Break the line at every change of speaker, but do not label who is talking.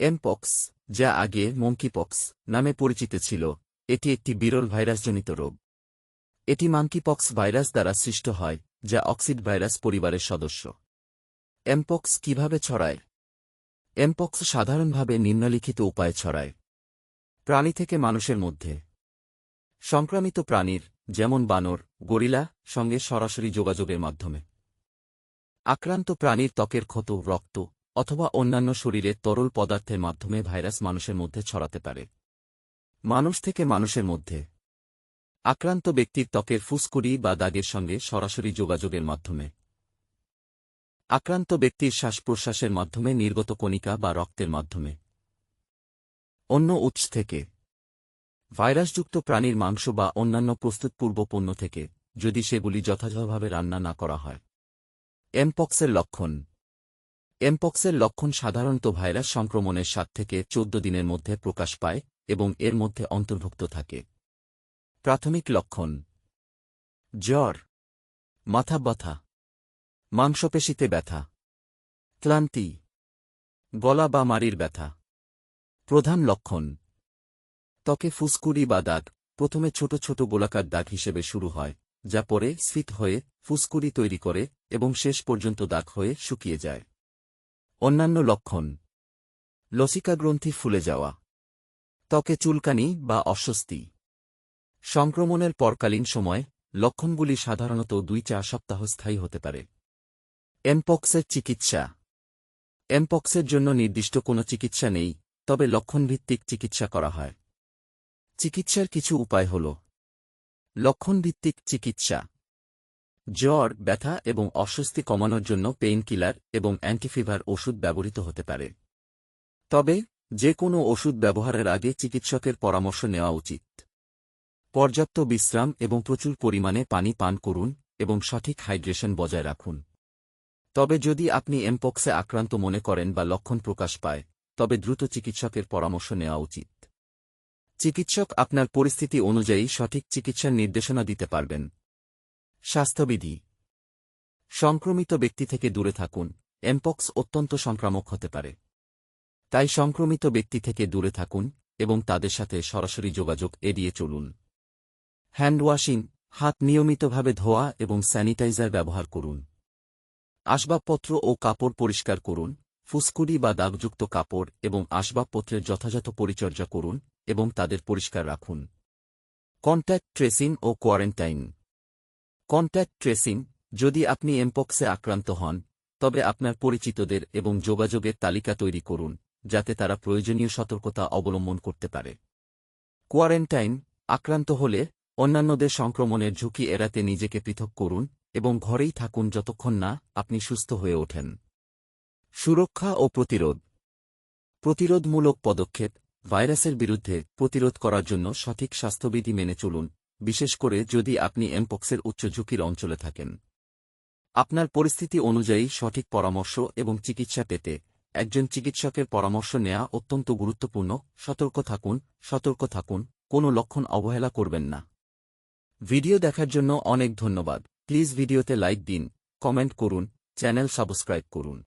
Mpox, যা আগে মঙ্কিপক্স নামে পরিচিত ছিল, এটি একটি বিরল ভাইরাসজনিত রোগ। এটি মাঙ্কিপক্স ভাইরাস দ্বারা সৃষ্ট হয়, যা অক্সিড ভাইরাস পরিবারের সদস্য। এমপক্স কিভাবে ছড়ায়? এমপক্স সাধারণভাবে নিম্নলিখিত উপায়ে ছড়ায়: প্রাণী থেকে মানুষের মধ্যে। সংক্রামিত প্রাণীর, যেমন বানর, গরিলা, সঙ্গে সরাসরি যোগাযোগের মাধ্যমে। আক্রান্ত প্রাণীর ত্বকের ক্ষত, রক্ত অথবা অন্যান্য শরীরের তরল পদার্থের মাধ্যমে ভাইরাস মানুষের মধ্যে ছড়াতে পারে। মানুষ থেকে মানুষের মধ্যে। আক্রান্ত ব্যক্তির ত্বকের ফুসকুড়ি বা দাগের সঙ্গে সরাসরি যোগাযোগের মাধ্যমে। আক্রান্ত ব্যক্তির শ্বাস-প্রশ্বাসের মাধ্যমে নির্গত কণিকা বা রক্তের মাধ্যমে। অন্য উৎস থেকে। ভাইরাসযুক্ত প্রাণীর মাংস বা অন্যান্য প্রস্তুতপূর্ব পণ্য থেকে, যদি সেগুলি যথাযথভাবে রান্না না করা হয়। এমপক্সের লক্ষণ। এমপক্সের লক্ষণ সাধারণত ভাইরাস সংক্রমণের 7 থেকে 14 দিনের মধ্যে প্রকাশ পায় এবং এর মধ্যে অন্তর্ভুক্ত থাকে: প্রাথমিক লক্ষণ: জ্বর, মাথা ব্যথা, মাংসপেশিতে ব্যথা, ক্লান্তি, গলা বা মাড়ির ব্যথা। প্রধান লক্ষণ: ত্বকে ফুসকুড়ি বা দাগ, প্রথমে ছোট ছোট গোলাকার দাগ হিসেবে শুরু হয়, যা পরে স্ফীত হয়ে ফুসকুড়ি তৈরি করে এবং শেষ পর্যন্ত দাগ হয়ে শুকিয়ে যায়। অন্যান্য লক্ষণ: লসিকাগ্রন্থি ফুলে যাওয়া, ত্বকে চুলকানি বা অস্বস্তি। সংক্রমণের পরকালীন সময় লক্ষণগুলি সাধারণত 2-4 সপ্তাহ স্থায়ী হতে পারে। এমপক্সের চিকিৎসা। এমপক্সের জন্য নির্দিষ্ট কোনো চিকিৎসা নেই, তবে লক্ষণভিত্তিক চিকিৎসা করা হয়। চিকিৎসার কিছু উপায় হল: লক্ষণভিত্তিক চিকিৎসা: জ্বর, ব্যথা এবং অস্বস্তি কমানোর জন্য পেইন কিলার এবং অ্যান্টিফিভার ওষুধ ব্যবহৃত হতে পারে। তবে যে কোনো ওষুধ ব্যবহারের আগে চিকিৎসকের পরামর্শ নেওয়া উচিত। পর্যাপ্ত বিশ্রাম এবং প্রচুর পরিমাণে পানি পান করুন এবং সঠিক হাইড্রেশন বজায় রাখুন। তবে যদি আপনি এমপক্সে আক্রান্ত মনে করেন বা লক্ষণ প্রকাশ পায়, তবে দ্রুত চিকিৎসকের পরামর্শ নেওয়া উচিত। চিকিৎসক আপনার পরিস্থিতি অনুযায়ী সঠিক চিকিৎসার নির্দেশনা দিতে পারবেন। স্বাস্থ্যবিধি: সংক্রমিত ব্যক্তি থেকে দূরে থাকুন। এমপক্স অত্যন্ত সংক্রামক হতে পারে। তাই সংক্রমিত ব্যক্তি থেকে দূরে থাকুন এবং তাদের সাথে সরাসরি যোগাযোগ এড়িয়ে চলুন। হ্যান্ড ওয়াশিং: হাত নিয়মিতভাবে ধোয়া এবং স্যানিটাইজার ব্যবহার করুন। আসবাবপত্র ও কাপড় পরিষ্কার করুন। ফুসকুড়ি বা দাগযুক্ত কাপড় এবং আসবাবপত্রের যথাযথ পরিচর্যা করুন এবং তাদের পরিষ্কার রাখুন। কন্ট্যাক্ট ট্রেসিং ও কোয়ারেন্টাইন। কন্ট্যাক্ট ট্রেসিং: যদি আপনি এমপক্সে আক্রান্ত হন, তবে আপনার পরিচিতদের এবং যোগাযোগের তালিকা তৈরি করুন, যাতে তারা প্রয়োজনীয় সতর্কতা অবলম্বন করতে পারে। কোয়ারেন্টাইন: আক্রান্ত হলে অন্যান্যদের সংক্রমণের ঝুঁকি এড়াতে নিজেকে পৃথক করুন এবং ঘরেই থাকুন যতক্ষণ না আপনি সুস্থ হয়ে ওঠেন। সুরক্ষা ও প্রতিরোধ। প্রতিরোধমূলক পদক্ষেপ: ভাইরাসের বিরুদ্ধে প্রতিরোধ করার জন্য সঠিক স্বাস্থ্যবিধি মেনে চলুন, বিশেষ করে যদি আপনি এমপক্সের উচ্চ ঝুঁকির অঞ্চলে থাকেন। আপনার পরিস্থিতি অনুযায়ী সঠিক পরামর্শ এবং চিকিৎসা পেতে একজন চিকিৎসকের পরামর্শ নেওয়া অত্যন্ত গুরুত্বপূর্ণ। সতর্ক থাকুন, কোনো লক্ষণ অবহেলা করবেন না। ভিডিও দেখার জন্য অনেক ধন্যবাদ। প্লিজ ভিডিওতে লাইক দিন, কমেন্ট করুন, চ্যানেল সাবস্ক্রাইব করুন।